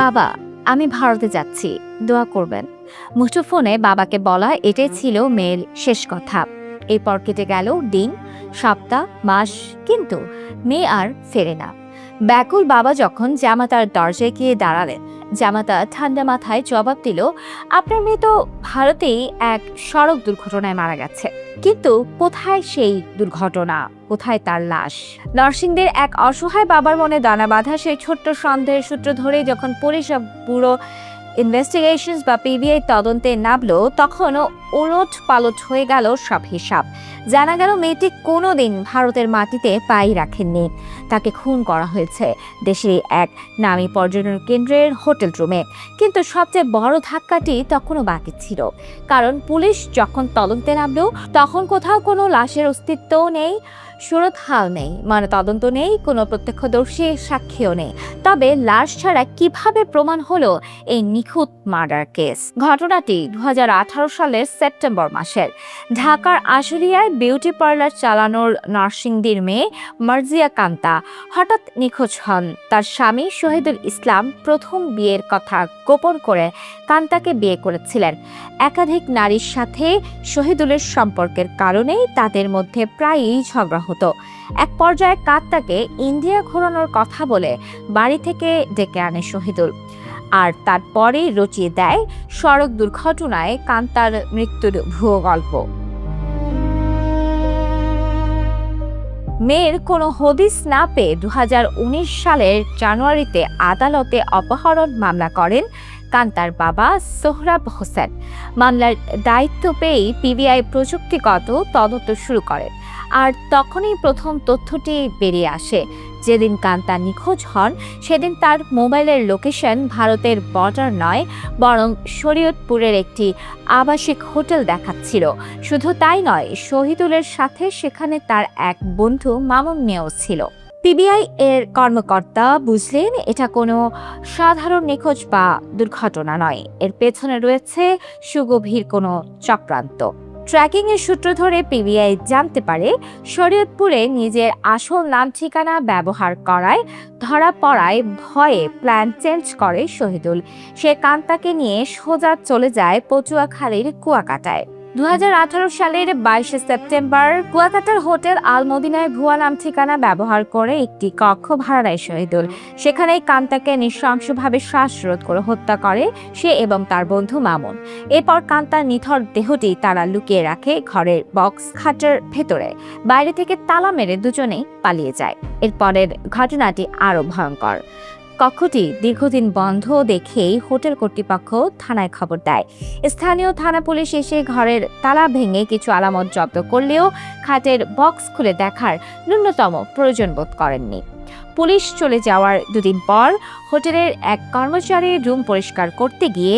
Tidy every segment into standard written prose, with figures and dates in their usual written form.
বাবা, আমি ভারতে যাচ্ছি, দোয়া করবেন। মুঠোফোনে বাবাকে বলা এটাই ছিল মেয়ের শেষ কথা। এরপর কেটে গেল দিন, সপ্তাহ, মাস, কিন্তু মেয়ে আর ফেরে না। ব্যাকুল বাবা যখন জামাতার দরজায় গিয়ে দাঁড়ালেন, জামাতা ঠান্ডা মাথায় জবাব দিল, আপনার মেয়ে তো ভারতেই এক সড়ক দুর্ঘটনায় মারা গেছে। কিন্তু কোথায় সেই দুর্ঘটনা, কোথায় তার লাশ? নরসিংদীর এক অসহায় বাবার মনে দানা বাঁধা সেই ছোট্ট সন্দেহের সূত্র ধরেই যখন পুলিশ পুরো ইনভেস্টিগেশনস বা পিবিআই তদন্তে নামলো, তখনও ওলট পালট হয়ে গেল সব হিসাব। জানা গেল মেয়েটি কোনোদিন ভারতের মাটিতে পাই রাখেননি। তাকে খুন করা হয়েছে দেশের এক নামী পর্যটন কেন্দ্রের হোটেল রুমে। কিন্তু সবচেয়ে বড় ধাক্কাটি তখনও বাকি ছিল, কারণ পুলিশ যখন তদন্তে নামলো তখন কোথাও কোনো লাশের অস্তিত্বও নেই, সুরতহাল নেই, তদন্ত নেই, কোনো প্রত্যক্ষদর্শী সাক্ষীও নেই। তবে লাশ ছাড়া কিভাবে প্রমাণ হলো এই নিখুঁত মার্ডার কেস? ঘটনাটি 2018 সালের সেপ্টেম্বর মাসের। ঢাকার আশুলিয়ায় বিউটি পার্লার চালানোর নরসিংদীর মেয়ে মার্জিয়া কান্তা হঠাৎ নিখোঁজ হন। তার স্বামী শহীদুল ইসলাম প্রথম বিয়ের কথা গোপন করে কান্তাকে বিয়ে করেছিলেন। একাধিক নারীর সাথে শহীদুলের সম্পর্কের কারণেই তাদের মধ্যে প্রায়ই ঝগড়া হতো। এক পর্যায়ে কান্তাকে ইন্ডিয়া ঘোরানোর কথা বলে বাড়ি থেকে ডেকে আনে শহীদুল, আর তারপরেই রচিয়ে দেয় সড়ক দুর্ঘটনায় কান্তার মৃত্যুর ভুয়ো গল্প। মেয়ের কোনো হদিস না পেয়ে 2019 সালের জানুয়ারিতে আদালতে অপহরণ মামলা করেন কান্তার বাবা সোহরাব হোসেন। মামলার দায়িত্ব পেয়েই পিবিআই প্রযুক্তিগত তদন্ত শুরু করেন। আর তখনই প্রথম তথ্যটি বেরিয়ে আসে। যেদিন কান্তা নিখোঁজ হন সেদিন তার মোবাইলের লোকেশন ভারতের বর্ডার নয়, বরং শরীয়তপুরের একটি আবাসিক হোটেল দেখাচ্ছিল। শুধু তাই নয়, শহীদুলের সাথে সেখানে তার এক বন্ধু মামুন মিয়াও ছিল। পিবিআই এর কর্মকর্তা বুঝলেন এটা কোনো সাধারণ নিখোঁজ বা দুর্ঘটনা নয়, এর পেছনে রয়েছে সুগভীর কোনো চক্রান্ত। ট্র্যাকিং এর সূত্র ধরে পিবিআই জানতে পারে শরীয়তপুরে নিজের আসল নাম ঠিকানা ব্যবহার করায় ধরা পড়ায় ভয়ে প্ল্যান চেঞ্জ করে শহীদুল। সে কান্তাকে নিয়ে সোজা চলে যায় পটুয়াখালীর কুয়াকাটায়। 2018 সালের 22 সেপ্টেম্বর কুয়াকাটার হোটেল আল মদিনায় ভুয়া নাম ঠিকানা ব্যবহার করে একটি কক্ষ ভাড়া নেয় শহীদুল। সেখানেই কান্তাকে নৃশংসভাবে শ্বাসরোধ করে হত্যা করে সে এবং তার বন্ধু মামুন। এরপর কান্তার নিথর দেহটি তারা লুকিয়ে রাখে ঘরের বক্স খাটের ভেতরে। বাইরে থেকে তালা মেরে দুজনেই পালিয়ে যায়। এরপরের ঘটনাটি আরো ভয়ঙ্কর। কক্ষটি দীর্ঘদিন বন্ধ দেখেই হোটেল কর্তৃপক্ষ থানায় খবর দেয়। স্থানীয় থানা পুলিশ এসে ঘরের তালা ভেঙে কিছু আলামত জব্দ করলেও খাটের বক্স খুলে দেখার ন্যূনতম প্রয়োজন বোধ করেননি। পুলিশ চলে যাওয়ার দুদিন পর হোটেলের এক কর্মচারী রুম পরিষ্কার করতে গিয়ে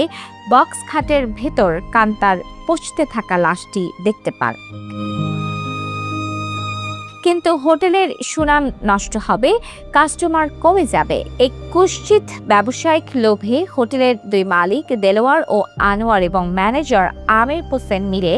বক্স খাটের ভেতর কান্তার পচতে থাকা লাশটি দেখতে পান। কিন্তু হোটেলের সুনাম নষ্ট হবে, কাস্টমার কমে যাবে, এই কুৎসিত ব্যবসায়িক লোভে হোটেলের দুই মালিক দেলোয়ার ও আনোয়ার এবং ম্যানেজার আমির হোসেন মিলে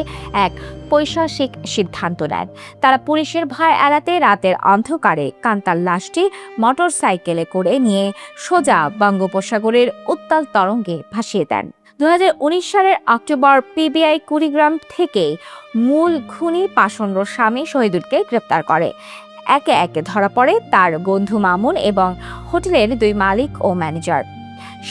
এক পৈশাচিক সিদ্ধান্ত নেন। তারা পুলিশের ভয় এড়াতে রাতের অন্ধকারে কান্তার লাশটি মোটরসাইকেলে করে নিয়ে সোজা বঙ্গোপসাগরের উত্তাল তরঙ্গে ভাসিয়ে দেন। 2019 সালের অক্টোবর পিবিআই কুড়িগ্রাম থেকে মূল খুনি পাষণ্ড স্বামী শহীদুলকে গ্রেপ্তার করে। একে একে ধরা পড়ে তার বন্ধু মামুন এবং হোটেলের দুই মালিক ও ম্যানেজার।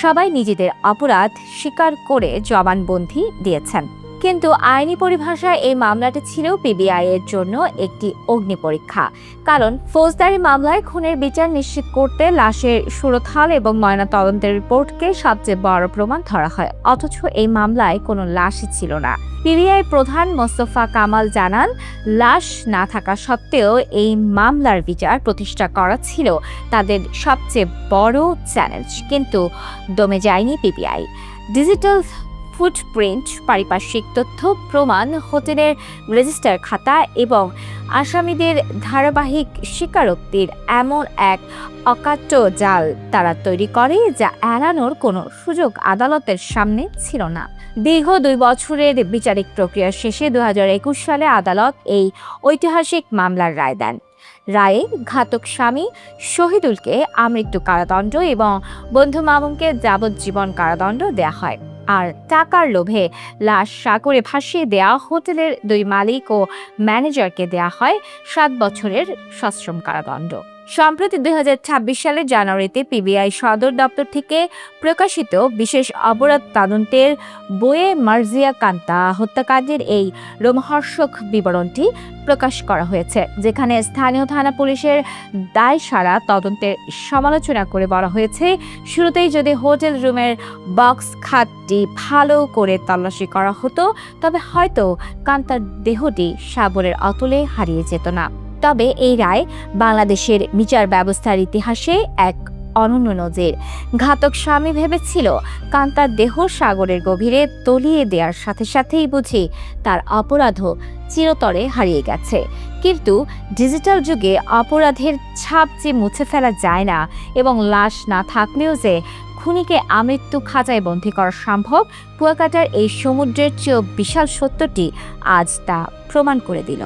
সবাই নিজেদের অপরাধ স্বীকার করে জবানবন্দি দিয়েছেন। কিন্তু আইনি পরিভাষায় এই মামলাটি ছিল পিবিআই এর জন্য একটি অগ্নি পরীক্ষা। কারণ ফৌজদারি মামলায় খুনের বিচার নিশ্চিত করতে লাশের সুরতহাল এবং ময়নাতদন্তের রিপোর্টকে সবচেয়ে বড় প্রমাণ ধরা হয়। অথচ এই মামলায় কোনো লাশই ছিল না। পিবিআই প্রধান মোস্তফা কামাল জানান, লাশ না থাকা সত্ত্বেও এই মামলার বিচার প্রতিষ্ঠা করা ছিল তাদের সবচেয়ে বড় চ্যালেঞ্জ। কিন্তু দমে যায়নি পিবিআই। ডিজিটাল ফুটপ্রিন্ট, পারিপার্শ্বিক তথ্য প্রমাণ, হোটেলের রেজিস্টার খাতা এবং আসামিদের ধারাবাহিক স্বীকারোক্তির এমন এক অকাট্য জাল তারা তৈরি করে যা এড়ানোর কোনো সুযোগ আদালতের সামনে ছিল না। দীর্ঘ 2 বছরের বিচারিক প্রক্রিয়া শেষে 2021 সালে আদালত এই ঐতিহাসিক মামলার রায় দেন। রায়ে ঘাতক স্বামী শহীদুলকে আমৃত্যু কারাদণ্ড এবং বন্ধু মামুনকে যাবজ্জীবন কারাদণ্ড দেয়া হয়। আর টাকার লোভে লাশ সাগরে ভাসিয়ে দেয়া হোটেলের 2 মালিক ও ম্যানেজারকে দেয়া হয় 7 বছরের সশ্রম কারাদণ্ড। সম্প্রতি 2026 সালের জানুয়ারিতে পিবিআই সদর দপ্তর থেকে প্রকাশিত বিশেষ অপরাধ তদন্তের বইয়ে মার্জিয়া কান্তা হত্যাকাণ্ডের এই রোমহর্ষক বিবরণটি প্রকাশ করা হয়েছে, যেখানে স্থানীয় থানা পুলিশের দায়সারা তদন্তের সমালোচনা করে বলা হয়েছে, শুরুতেই যদি হোটেল রুমের বক্স খাতটি ভালো করে তল্লাশি করা হতো তবে হয়তো কান্তার দেহটি সাগরের অতলে হারিয়ে যেত না। তবে এই রায় বাংলাদেশের বিচার ব্যবস্থার ইতিহাসে এক অনন্য নজির। ঘাতক স্বামী ভেবেছিল কান্তার দেহ সাগরের গভীরে তলিয়ে দেওয়ার সাথে সাথেই বুঝি তার অপরাধও চিরতরে হারিয়ে গেছে। কিন্তু ডিজিটাল যুগে অপরাধের ছাপ যে মুছে ফেলা যায় না এবং লাশ না থাকলেও যে খুনিকে আমৃত্যু খাঁচায় বন্দী করা সম্ভব, কুয়াকাটার এই সমুদ্রের চেয়েও বিশাল সত্যটি আজ তা প্রমাণ করে দিল।